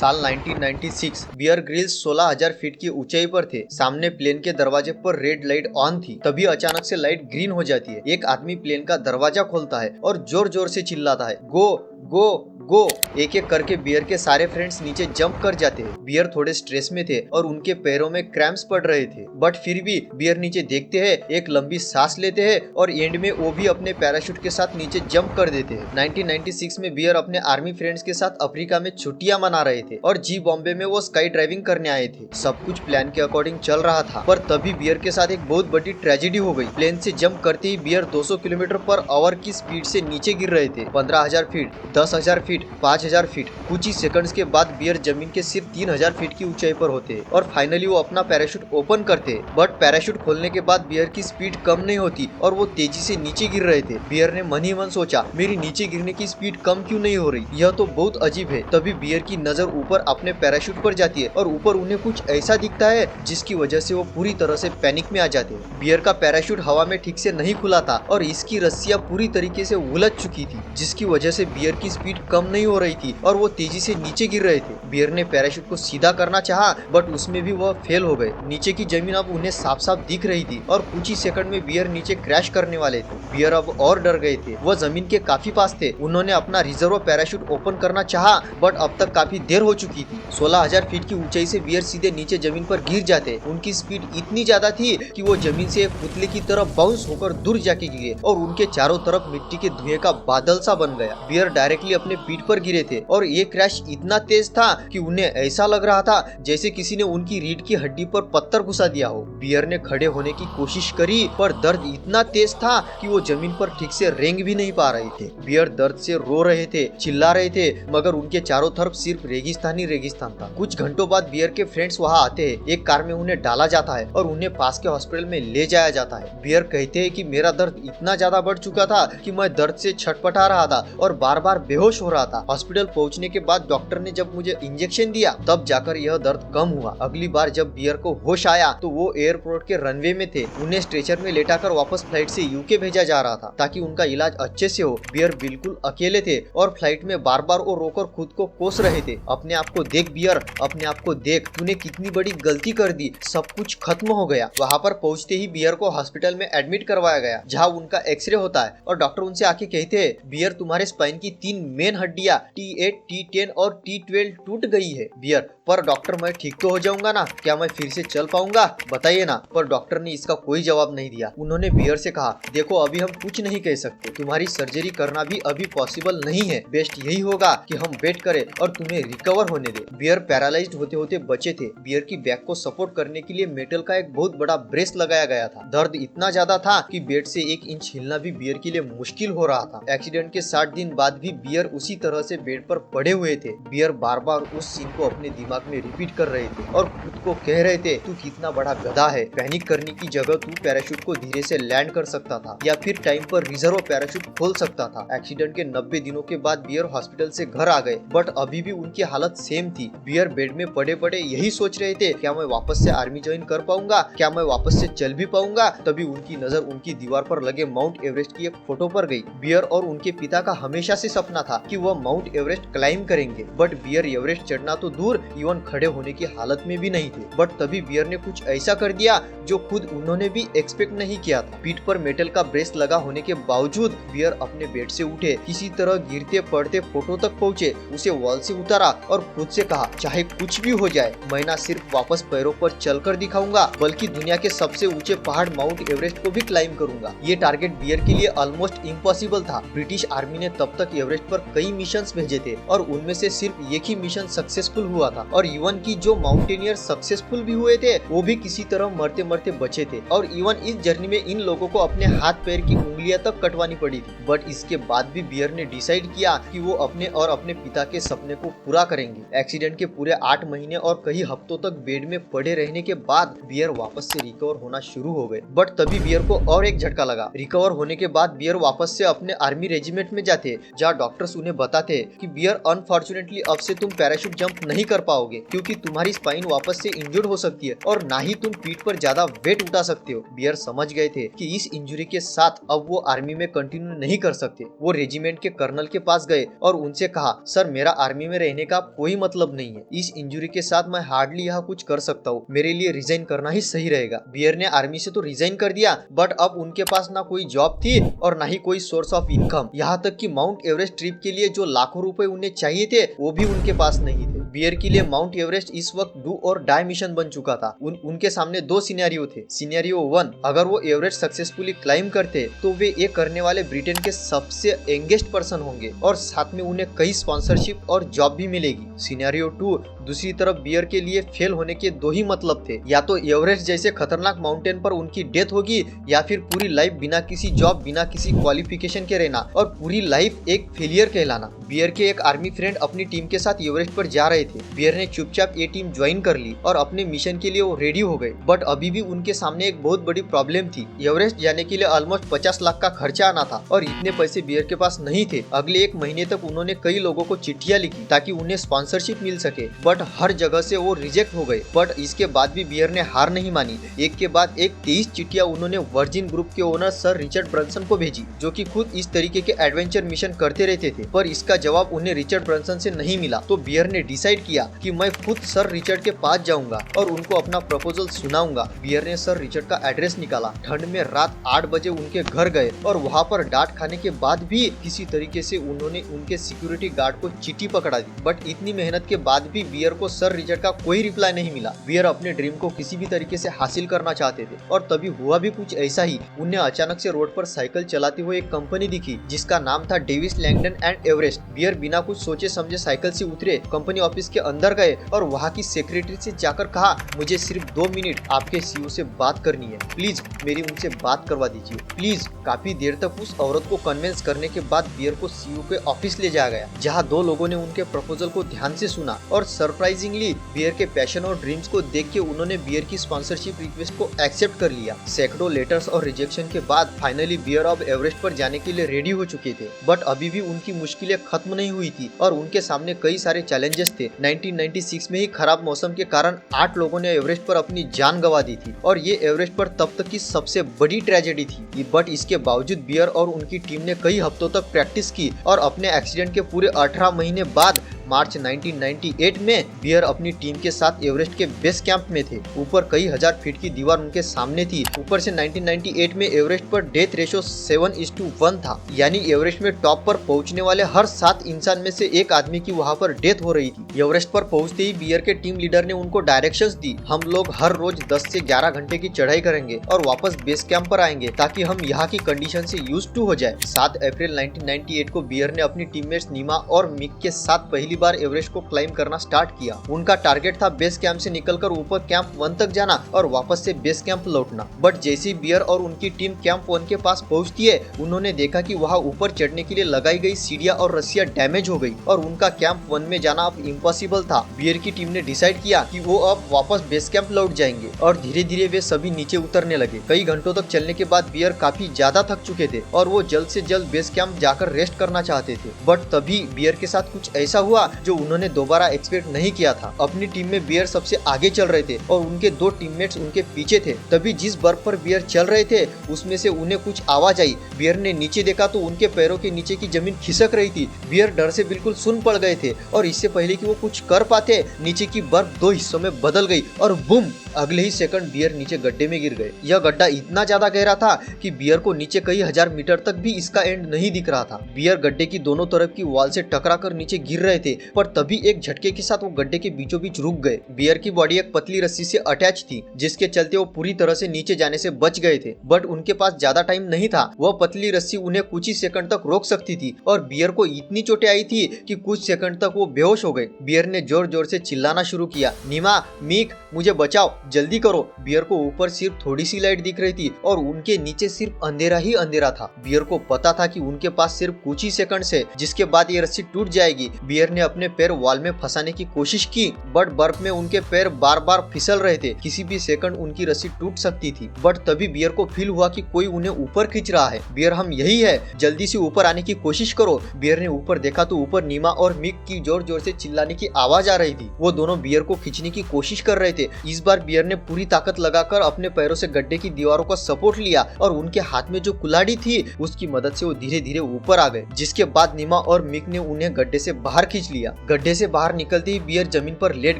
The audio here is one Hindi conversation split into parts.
साल 1996 बियर ग्रिल्स 16,000 फीट की ऊंचाई पर थे। सामने प्लेन के दरवाजे पर रेड लाइट ऑन थी। तभी अचानक से लाइट ग्रीन हो जाती है। एक आदमी प्लेन का दरवाजा खोलता है और जोर जोर से चिल्लाता है, गो गो गो। एक एक करके बियर के सारे फ्रेंड्स नीचे जंप कर जाते हैं। बियर थोड़े स्ट्रेस में थे और उनके पैरों में क्रैम्प्स पड़ रहे थे, बट फिर भी बियर नीचे देखते हैं, एक लंबी सांस लेते हैं और एंड में वो भी अपने पैराशूट के साथ नीचे जंप कर देते हैं। 1996 में बियर अपने आर्मी फ्रेंड्स के साथ अफ्रीका में छुट्टियां मना रहे थे और जी बॉम्बे में वो स्काई ड्राइविंग करने आए थे। सब कुछ प्लान के अकॉर्डिंग चल रहा था, पर तभी बियर के साथ एक बहुत बड़ी ट्रेजेडी हो गई। प्लेन से जंप करते ही बियर 200 किलोमीटर पर आवर की स्पीड से नीचे गिर रहे थे। 15,000 फीट, 10,000 फीट, 5,000 फीट। कुछ ही सेकंड्स के बाद बियर जमीन के सिर्फ 3,000 फीट की ऊंचाई पर होते हैं और फाइनली वो अपना पैराशूट ओपन करते हैं। बट पैराशूट खोलने के बाद बियर की स्पीड कम नहीं होती और वो तेजी से नीचे गिर रहे थे। बियर ने मन ही मन सोचा, मेरी नीचे गिरने की स्पीड कम क्यों नहीं हो रही, यह तो बहुत अजीब है। तभी बियर की नजर ऊपर अपने पैराशूट पर जाती है और ऊपर उन्हें कुछ ऐसा दिखता है जिसकी वजह से वो पूरी तरह से पैनिक में आ जाते हैं। बियर का पैराशूट हवा में ठीक से नहीं खुला था और इसकी रस्सियां पूरी तरीके से उलझ चुकी थी, जिसकी वजह से बियर की स्पीड कम नहीं हो रही थी और वो तेजी से नीचे गिर रहे थे। बियर ने पैराशूट को सीधा करना चाहा, बट उसमें भी वह फेल हो गए। नीचे की जमीन अब उन्हें साफ साफ दिख रही थी और कुछ ही सेकंड में बियर नीचे क्रैश करने वाले थे। बियर अब और डर गए थे, वह जमीन के काफी पास थे। उन्होंने अपना रिजर्व पैराशूट ओपन करना चाहा, बट अब तक काफी देर हो चुकी थी। 16,000 फीट की ऊंचाई से बियर सीधे नीचे जमीन पर गिर जाते। उनकी स्पीड इतनी ज्यादा थी कि वो जमीन से एक पुतले की तरफ बाउंस होकर दूर जाके गिरे और उनके चारों तरफ मिट्टी के धुएं का बादल सा बन गया। बियर डायरेक्टली अपने पीठ पर गिरे थे और ये क्रैश इतना तेज था कि उन्हें ऐसा लग रहा था जैसे किसी ने उनकी रीढ़ की हड्डी पर पत्थर घुसा दिया हो। बियर ने खड़े होने की कोशिश करी, पर दर्द इतना तेज था कि वो जमीन पर ठीक से रेंग भी नहीं पा रहे थे। बियर दर्द से रो रहे थे, चिल्ला रहे थे, मगर उनके चारों तरफ सिर्फ रेगिस्तान ही रेगिस्तान था। कुछ घंटों बाद बियर के फ्रेंड्स वहाँ आते हैं। एक कार में उन्हें डाला जाता है और उन्हें पास के हॉस्पिटल में ले जाया जाता है। बियर कहते हैं कि मेरा दर्द इतना ज्यादा बढ़ चुका था कि मैं दर्द से छटपटा रहा था और बार बार बेहोश हो रहा था। हॉस्पिटल पहुंचने के बाद डॉक्टर ने जब मुझे इंजेक्शन दिया तब जाकर यह दर्द कम हुआ। अगली बार जब बियर को होश आया तो वो एयरपोर्ट के रनवे में थे। उन्हें स्ट्रेचर में लेटाकर वापस फ्लाइट से यूके भेजा जा रहा था ताकि उनका इलाज अच्छे से हो। बियर बिल्कुल अकेले थे और फ्लाइट में बार बार वो रोकर खुद को कोस रहे थे। अपने आप को देख बियर, अपने आप को देख, तूने कितनी बड़ी गलती कर दी, सब कुछ खत्म हो गया। वहाँ पर पहुँचते ही बियर को हॉस्पिटल में एडमिट करवाया गया, जहाँ उनका एक्सरे होता है और डॉक्टर उनसे आके कहते हैं, बियर तुम्हारे स्पाइन की 3 मेन हड्डियां T8, T10 और T12 टूट गई है। बियर, पर डॉक्टर मैं ठीक तो हो जाऊंगा ना, क्या मैं फिर से चल पाऊंगा, बताइए ना। पर डॉक्टर ने इसका कोई जवाब नहीं दिया। उन्होंने बियर से कहा, देखो अभी हम कुछ नहीं कह सकते, तुम्हारी सर्जरी करना भी अभी पॉसिबल नहीं है। बेस्ट यही होगा कि हम वेट करें और तुम्हें रिकवर होने दे। बियर पैरालाइज्ड होते होते बचे थे। बियर की बैक को सपोर्ट करने के लिए मेटल का एक बहुत बड़ा ब्रेस लगाया गया था। दर्द इतना ज्यादा था कि बेड से 1 इंच हिलना भी बियर के लिए मुश्किल हो रहा था। एक्सीडेंट के 60 दिन बाद भी बियर उसी तरह से बेड पर पड़े हुए थे। बियर बार बार उस सीन को अपने दिमाग में रिपीट कर रहे थे और खुद को कह रहे थे, तू कितना बड़ा गधा है, पैनिक करने की जगह तू पैराशूट को धीरे से लैंड कर सकता था या फिर टाइम पर रिजर्व पैराशूट खोल सकता था। एक्सीडेंट के 90 दिनों के बाद बियर हॉस्पिटल से घर आ गए, बट अभी भी उनकी हालत सेम थी। बियर बेड में पड़े पड़े यही सोच रहे थे, क्या मैं वापस से आर्मी ज्वाइन कर पाऊंगा, क्या मैं वापस से चल भी पाऊंगा। तभी उनकी नजर उनकी दीवार पर लगे माउंट एवरेस्ट की एक फोटो पर गई। बियर और उनके पिता का हमेशा से सपना था कि वह माउंट एवरेस्ट क्लाइम करेंगे, बट बियर एवरेस्ट चढ़ना तो दूर, इवन खड़े होने की हालत में भी नहीं थे। बट तभी बियर ने कुछ ऐसा कर दिया जो खुद उन्होंने भी एक्सपेक्ट नहीं किया था। पीठ पर मेटल का ब्रेस लगा होने के बावजूद बियर अपने बेड से उठे, किसी तरह गिरते पड़ते फोटो तक पहुँचे, उसे वॉल से उतारा और खुद से कहा, चाहे कुछ भी हो जाए, मैं ना सिर्फ वापस पैरों पर चलकर दिखाऊंगा, बल्कि दुनिया के सबसे ऊंचे पहाड़ माउंट एवरेस्ट को भी क्लाइम करूंगा। ये टारगेट बियर के लिए ऑलमोस्ट इम्पॉसिबल था। ब्रिटिश आर्मी ने तब तक एवरेस्ट पर कई मिशंस भेजे थे और उनमें से सिर्फ एक ही मिशन सक्सेसफुल हुआ था और इवन की जो माउंटेनियर सक्सेसफुल भी हुए थे वो भी किसी तरह मरते मरते बचे थे और इवन इस जर्नी में इन लोगों को अपने हाथ पैर की उंगलियां तक कटवानी पड़ी थी। बट इसके बाद भी बियर ने डिसाइड किया कि वो अपने और अपने पिता के सपने को पूरा करेंगे। एक्सीडेंट के पूरे 8 महीने और कई हफ्तों तक बेड में पड़े रहने के बाद बियर वापस से रिकवर होना शुरू हो गए। बट तभी बियर को और एक झटका लगा। रिकवर होने के बाद बियर वापस से अपने आर्मी रेजिमेंट में जाते, जहाँ डॉक्टर्स उन्हें बताते हैं कि बियर अनफॉर्चुनेटली अब से तुम पैराशूट जंप नहीं कर पाओगे क्योंकि तुम्हारी स्पाइन वापस से इंजर्ड हो सकती है और ना ही तुम पीठ पर ज्यादा वेट उठा सकते हो। बियर समझ गए थे कि इस इंजरी के साथ अब वो आर्मी में कंटिन्यू नहीं कर सकते। वो रेजिमेंट के कर्नल के पास गए और उनसे कहा, सर मेरा आर्मी में रहने का कोई मतलब नहीं है, इस इंजरी के साथ मैं हार्डली यहाँ कुछ कर सकता हूँ, मेरे लिए रिजाइन करना ही सही रहेगा। बियर ने आर्मी से तो रिजाइन कर दिया बट अब उनके पास ना कोई जॉब थी और ना ही कोई सोर्स ऑफ इनकम। यहाँ तक कि माउंट एवरेस्ट ट्रिप के लिए जो लाखों रुपए उन्हें चाहिए थे वो भी उनके पास नहीं थे। बियर के लिए माउंट एवरेस्ट इस वक्त डू और डाई मिशन बन चुका था। उनके सामने दो सिनेरियो थे। सिनेरियो 1, अगर वो एवरेस्ट सक्सेसफुली क्लाइंब करते तो वे ये करने वाले ब्रिटेन के सबसे यंगेस्ट पर्सन होंगे और साथ में उन्हें कई स्पॉन्सरशिप और जॉब भी मिलेगी। सिनेरियो 2, दूसरी तरफ बियर के लिए फेल होने के दो ही मतलब थे, या तो एवरेस्ट जैसे खतरनाक माउंटेन पर उनकी डेथ होगी या फिर पूरी लाइफ बिना किसी जॉब बिना किसी क्वालिफिकेशन के रहना और पूरी लाइफ एक फेलियर कहलाना। बियर के एक आर्मी फ्रेंड अपनी टीम के साथ एवरेस्ट पर जा रहे थे। बियर ने चुपचाप ये टीम ज्वाइन कर ली और अपने मिशन के लिए वो रेडी हो गए। बट अभी भी उनके सामने एक बहुत बड़ी प्रॉब्लम थी। एवरेस्ट जाने के लिए ऑलमोस्ट 50 लाख का खर्चा आना था और इतने पैसे बियर के पास नहीं थे। अगले एक महीने तक उन्होंने कई लोगों को चिट्ठियां लिखी ताकि उन्हें स्पॉन्सरशिप मिल सके बट हर जगह से वो रिजेक्ट हो गए। बट इसके बाद भी बियर ने हार नहीं मानी। एक के बाद एक 23 चिट्ठियां उन्होंने वर्जिन ग्रुप के ओनर सर रिचर्ड ब्रंसन को भेजी, जो कि खुद इस तरीके के एडवेंचर मिशन करते रहते थे, पर इसका जवाब उन्हें रिचर्ड ब्रंसन से नहीं मिला। तो बियर ने डिसाइड किया कि मैं खुद सर रिचर्ड के पास जाऊंगा और उनको अपना प्रपोजल सुनाऊंगा। बियर ने सर रिचर्ड का एड्रेस निकाला, ठंड में रात 8 बजे उनके घर गए और वहाँ पर डांट खाने के बाद भी किसी तरीके से उन्होंने उनके सिक्योरिटी गार्ड को चिट्ठी पकड़ा दी। बट इतनी मेहनत के बाद भी बियर को सर रिचर्ड का कोई रिप्लाई नहीं मिला। बियर अपने ड्रीम को किसी भी तरीके से हासिल करना चाहते थे और तभी हुआ भी कुछ ऐसा ही। उन्हें अचानक से रोड पर साइकिल चलाते हुए एक कंपनी दिखी जिसका नाम था Davis Langdon and Everest. Bear बिना कुछ सोचे समझे साइकिल से उतरे, कंपनी ऑफिस के अंदर गए और वहाँ की सेक्रेटरी से जाकर कहा, मुझे सिर्फ 2 मिनट आपके सीईओ से बात करनी है, प्लीज मेरी उनसे बात करवा दीजिए प्लीज। काफी देर तक उस औरत को कन्विंस करने के बाद बियर को सीईओ के ऑफिस ले जाया गया, जहाँ 2 लोगों ने उनके प्रपोजल को ध्यान से सुना और सरप्राइजिंगली बियर के पैशन और ड्रीम्स को देख के उन्होंने बियर की स्पॉन्सरशिप रिक्वेस्ट को एक्सेप्ट कर लिया। सैकड़ों लेटर्स और रिजेक्शन के बाद फाइनली बियर अब एवरेस्ट पर जाने के लिए रेडी हो चुके थे। बट अभी भी उनकी मुश्किलें खत्म नहीं हुई थी और उनके सामने कई सारे चैलेंजेस थे। 1996 में ही खराब मौसम के कारण 8 लोगों ने एवरेस्ट पर अपनी जान गंवा दी थी और ये एवरेस्ट पर तब तक की सबसे बड़ी ट्रेजेडी थी। बट इसके बावजूद बियर और उनकी टीम ने कई हफ्तों तक प्रैक्टिस की और अपने एक्सीडेंट के पूरे 18 महीने बाद मार्च 1998 में बियर अपनी टीम के साथ एवरेस्ट के बेस कैंप में थे। ऊपर कई हजार फीट की दीवार उनके सामने थी। ऊपर से 1998 में एवरेस्ट पर डेथ रेशो 7:1 था, यानी एवरेस्ट में टॉप पर पहुंचने वाले हर 7 इंसान में से एक आदमी की वहां पर डेथ हो रही थी। एवरेस्ट पर पहुंचते ही बियर के टीम लीडर ने उनको डायरेक्शंस दी, हम लोग हर रोज 10 से 11 घंटे की चढ़ाई करेंगे और वापस बेस कैंप पर आएंगे ताकि हम यहाँ की कंडीशन से यूज्ड टू हो जाए। 7 अप्रैल 1998 को बियर ने अपनी टीममेट्स नीमा और मिक के साथ पहली बार एवरेस्ट को क्लाइम करना स्टार्ट किया। उनका टारगेट था बेस कैंप से निकलकर ऊपर कैंप 1 तक जाना और वापस से बेस कैंप लौटना। बट जैसे ही बियर और उनकी टीम कैंप 1 के पास पहुंचती है, उन्होंने देखा कि वहां ऊपर चढ़ने के लिए लगाई गई सीढ़ियां और रस्सियां डैमेज हो गई और उनका कैंप 1 में जाना अब इम्पॉसिबल था। बियर की टीम ने डिसाइड किया कि वो अब वापस बेस कैंप लौट जाएंगे और धीरे धीरे वे सभी नीचे उतरने लगे। कई घंटों तक चलने के बाद बियर काफी ज्यादा थक चुके थे और वो जल्द से जल्द बेस कैंप जाकर रेस्ट करना चाहते थे। बट तभी बियर के साथ कुछ ऐसा हुआ जो उन्होंने दोबारा एक्सपेक्ट नहीं किया था। अपनी टीम में बियर सबसे आगे चल रहे थे और उनके 2 टीममेट्स उनके पीछे थे। तभी जिस बर्फ पर बियर चल रहे थे उसमें से उन्हें कुछ आवाज आई। बियर ने नीचे देखा तो उनके पैरों के नीचे की जमीन खिसक रही थी। बियर डर से बिल्कुल सुन पड़ गए थे और इससे पहले कि वो कुछ कर पाते, नीचे की बर्फ 2 हिस्सों में बदल गई और बूम, अगले ही सेकंड बियर नीचे गड्ढे में गिर गए। यह गड्ढा इतना ज्यादा गहरा था कि बियर को नीचे कई हजार मीटर तक भी इसका एंड नहीं दिख रहा था। बियर गड्ढे की दोनों तरफ की वॉल से टकराकर नीचे गिर रहे थे, पर तभी एक झटके के साथ वो गड्ढे के बीचों बीच रुक गए। बियर की बॉडी एक पतली रस्सी से अटैच थी, जिसके चलते वो पूरी तरह से नीचे जाने से बच गए थे। बट उनके पास ज्यादा टाइम नहीं था। वह पतली रस्सी उन्हें कुछ ही सेकंड तक रोक सकती थी और बियर को इतनी चोटें आई थी कि कुछ सेकंड तक वो बेहोश हो गए। बियर ने जोर जोर से चिल्लाना शुरू किया, नीमा, मीक, मुझे बचाओ, जल्दी करो। बियर को ऊपर सिर्फ थोड़ी सी लाइट दिख रही थी और उनके नीचे सिर्फ अंधेरा ही अंधेरा था। बियर को पता था कि उनके पास सिर्फ कुछ ही सेकंड है, जिसके बाद ये रस्सी टूट जाएगी। बियर ने अपने पैर वॉल में फंसाने की कोशिश की, बट बर्फ में उनके पैर बार बार फिसल रहे थे। किसी भी सेकंड उनकी रस्सी टूट सकती थी। बट तभी बियर को फील हुआ कि कोई उन्हें ऊपर खींच रहा है। बियर, हम यही है, जल्दी से ऊपर आने की कोशिश कोशिश करो। बियर ने ऊपर देखा तो ऊपर नीमा और मिक की जोर जोर से चिल्लाने की आवाज आ रही थी। वो दोनों बियर को खींचने की कोशिश कर रहे थे। इस बार बियर ने पूरी ताकत लगाकर अपने पैरों से गड्ढे की दीवारों का सपोर्ट लिया और उनके हाथ में जो कुल्हाड़ी थी उसकी मदद से वो धीरे धीरे ऊपर आ गए, जिसके बाद नीमा और मिक ने उन्हें गड्ढे से बाहर खींच लिया। गड्ढे से बाहर निकलते ही बियर जमीन पर लेट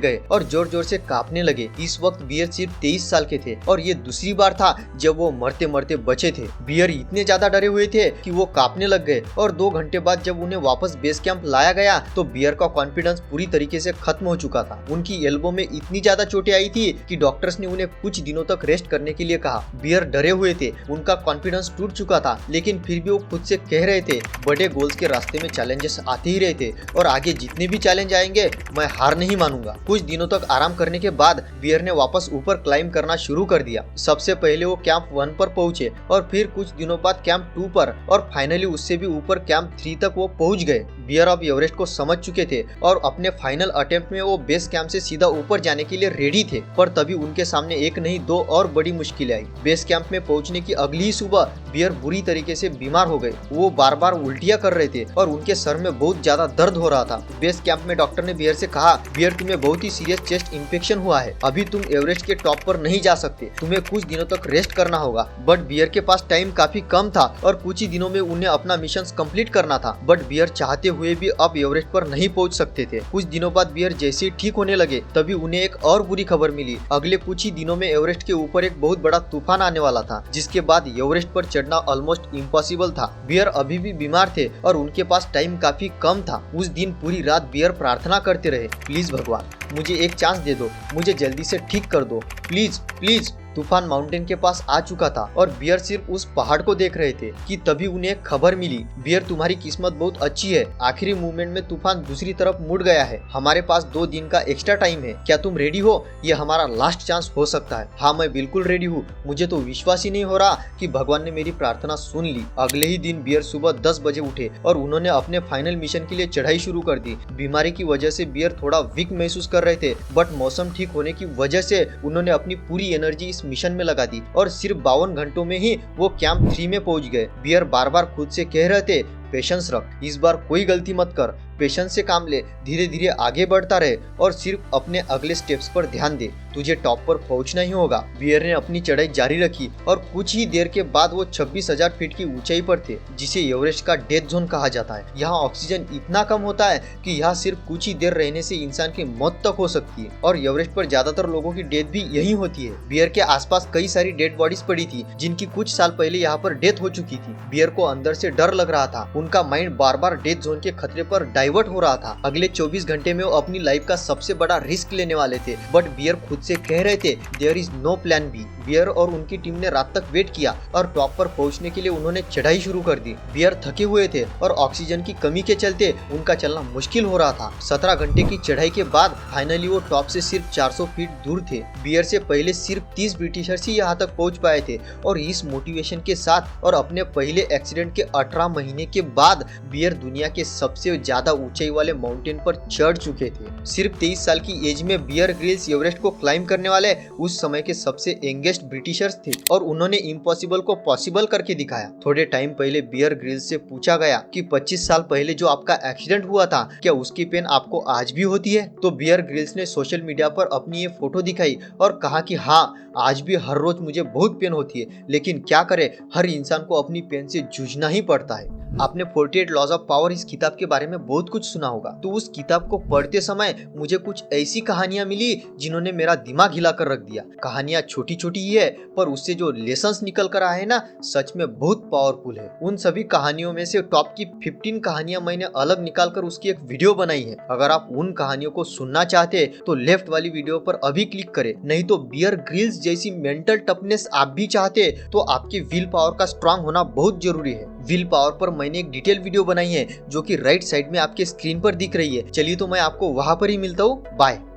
गए और जोर जोर से कांपने लगे। इस वक्त बियर सिर्फ 23 साल के थे और ये दूसरी बार था जब वो मरते मरते बचे थे। बियर इतने ज्यादा डरे हुए थे कि वो कांपने लग गए और 2 घंटे बाद जब उन्हें वापस बेस कैंप लाया गया तो बियर का कॉन्फिडेंस पूरी तरीके से खत्म हो चुका था। उनकी एल्बो में इतनी ज्यादा चोटें आई थी कि डॉक्टर्स ने उन्हें कुछ दिनों तक रेस्ट करने के लिए कहा। बियर डरे हुए थे, उनका कॉन्फिडेंस टूट चुका था, लेकिन फिर भी वो खुद से कह रहे थे बड़े गोल्स के रास्ते में चैलेंजेस आते ही रहे थे और आगे जितने भी चैलेंज आएंगे मैं हार नहीं मानूंगा। कुछ दिनों तक आराम करने के बाद बियर ने वापस ऊपर क्लाइंब करना शुरू कर दिया। सबसे पहले वो कैंप 1 पर पहुंचे और फिर कुछ दिनों बाद कैंप 2 पर और फाइनली उससे भी ऊपर कैंप 3 तक वो पहुंच गए। बियर अब एवरेस्ट को समझ चुके थे और अपने फाइनल अटेम्प्ट में वो बेस कैंप से सीधा ऊपर जाने के लिए रेडी थे, पर तभी उनके सामने एक नहीं 2 और बड़ी मुश्किलें आई। बेस कैंप में पहुंचने की अगली ही सुबह बियर बुरी तरीके से बीमार हो गए। वो बार बार उल्टियां कर रहे थे और उनके सर में बहुत ज्यादा दर्द हो रहा था। बेस कैंप में डॉक्टर ने बियर से कहा, बियर तुम्हें बहुत ही सीरियस चेस्ट इन्फेक्शन हुआ है, अभी तुम एवरेस्ट के टॉप पर नहीं जा सकते, तुम्हें कुछ दिनों तक रेस्ट करना होगा। बट बियर के पास टाइम काफी कम था और कुछ ही दिनों में उन्हें अपना मिशन कंप्लीट करना था। बट बियर चाहते हुए भी अब एवरेस्ट पर नहीं पहुंच सकते थे। कुछ दिनों बाद बियर जैसे ही ठीक होने लगे तभी उन्हें एक और बुरी खबर मिली। अगले कुछ ही दिनों में एवरेस्ट के ऊपर एक बहुत बड़ा तूफान आने वाला था, जिसके बाद एवरेस्ट पर चढ़ना ऑलमोस्ट इम्पॉसिबल था। बियर अभी भी बीमार थे और उनके पास टाइम काफी कम था। उस दिन पूरी रात बियर प्रार्थना करते रहे, प्लीज भगवान मुझे एक चांस दे दो, मुझे जल्दी से ठीक कर दो, प्लीज प्लीज। तूफान माउंटेन के पास आ चुका था और बियर सिर्फ उस पहाड़ को देख रहे थे कि तभी उन्हें एक खबर मिली, बियर तुम्हारी किस्मत बहुत अच्छी है, आखिरी मूवमेंट में तूफान दूसरी तरफ मुड़ गया है, हमारे पास 2 दिन का एक्स्ट्रा टाइम है, क्या तुम रेडी हो? ये हमारा लास्ट चांस हो सकता है। हाँ मैं बिल्कुल रेडी हूँ, मुझे तो विश्वास ही नहीं हो रहा कि भगवान ने मेरी प्रार्थना सुन ली। अगले ही दिन बियर सुबह 10 बजे उठे और उन्होंने अपने फाइनल मिशन के लिए चढ़ाई शुरू कर दी। बीमारी की वजह से बियर थोड़ा वीक महसूस कर रहे थे, बट मौसम ठीक होने की वजह से उन्होंने अपनी पूरी एनर्जी इस मिशन में लगा दी और सिर्फ 52 घंटों में ही वो कैंप 3 में पहुंच गए। बियर बार बार खुद से कह रहे थे, पेशेंस रख, इस बार कोई गलती मत कर, पेशेंस से काम ले, धीरे धीरे आगे बढ़ता रहे और सिर्फ अपने अगले स्टेप्स पर ध्यान दे, तुझे टॉप पर पहुंचना ही होगा। बियर ने अपनी चढ़ाई जारी रखी और कुछ ही देर के बाद वो 26,000 फीट की ऊंचाई पर थे, जिसे एवरेस्ट का डेथ जोन कहा जाता है। यहाँ ऑक्सीजन इतना कम होता है कि यहाँ सिर्फ कुछ ही देर रहने से इंसान की मौत तक हो सकती है और एवरेस्ट पर ज्यादातर लोगों की डेथ भी यही होती है। बियर के आसपास कई सारी डेड बॉडीज पड़ी थी, जिनकी कुछ साल पहले यहाँ पर डेथ हो चुकी थी। बियर को अंदर से डर लग रहा था, उनका माइंड बार बार डेथ जोन के खतरे पर डाइवर्ट हो रहा था। अगले 24 घंटे में वो अपनी लाइफ का सबसे बड़ा रिस्क लेने वाले थे, बट बियर खुद से कह रहे थे there is no plan B. Bear और उनकी टीम ने रात तक वेट किया और टॉप पर पहुंचने के लिए उन्होंने चढ़ाई शुरू कर दी। बियर थके हुए थे और ऑक्सीजन की कमी के चलते उनका चलना मुश्किल हो रहा था। 17 घंटे की चढ़ाई के बाद फाइनली वो टॉप से सिर्फ 400 फीट दूर थे। बियर से पहले सिर्फ 30 ब्रिटिशर्स ही यहाँ तक पहुंच पाए थे और इस मोटिवेशन के साथ और अपने पहले एक्सीडेंट के 18 महीने के बाद बियर दुनिया के सबसे ज्यादा ऊंचाई वाले माउंटेन पर चढ़ चुके थे। सिर्फ 23 साल की एज में बियर ग्रिल्स एवरेस्ट को क्लाइंब करने वाले उस समय के सबसे यंगेस्ट ब्रिटिशर्स थे और उन्होंने इम्पॉसिबल को पॉसिबल करके दिखाया। थोड़े टाइम पहले बियर ग्रिल्स से पूछा गया कि 25 साल पहले जो आपका एक्सीडेंट हुआ था क्या उसकी पेन आपको आज भी होती है? तो बियर ग्रिल्स ने सोशल मीडिया पर अपनी ये फोटो दिखाई और कहा कि हाँ आज भी हर रोज मुझे बहुत पेन होती है, लेकिन क्या करे, हर इंसान को अपनी पेन से जूझना ही पड़ता है। आपने 48 लॉज ऑफ पावर इस किताब के बारे में बहुत कुछ सुना होगा, तो उस किताब को पढ़ते समय मुझे कुछ ऐसी कहानियां मिली जिन्होंने मेरा दिमाग हिला कर रख दिया। कहानियां छोटी छोटी ही है पर उससे जो लेसन्स निकल कर आए ना सच में बहुत पावरफुल है। उन सभी कहानियों में से टॉप की 15 कहानियां मैंने अलग निकाल कर उसकी एक वीडियो बनाई है। अगर आप उन कहानियों को सुनना चाहते तो लेफ्ट वाली वीडियो पर अभी क्लिक करें, नहीं तो बियर ग्रिल्स जैसी मेंटल टफनेस आप भी चाहते तो आपके विल पावर का स्ट्रांग होना बहुत जरूरी है। विल पावर पर मैंने एक डिटेल वीडियो बनाई है जो कि राइट साइड में आपके स्क्रीन पर दिख रही है। चलिए तो मैं आपको वहां पर ही मिलता हूँ। बाय।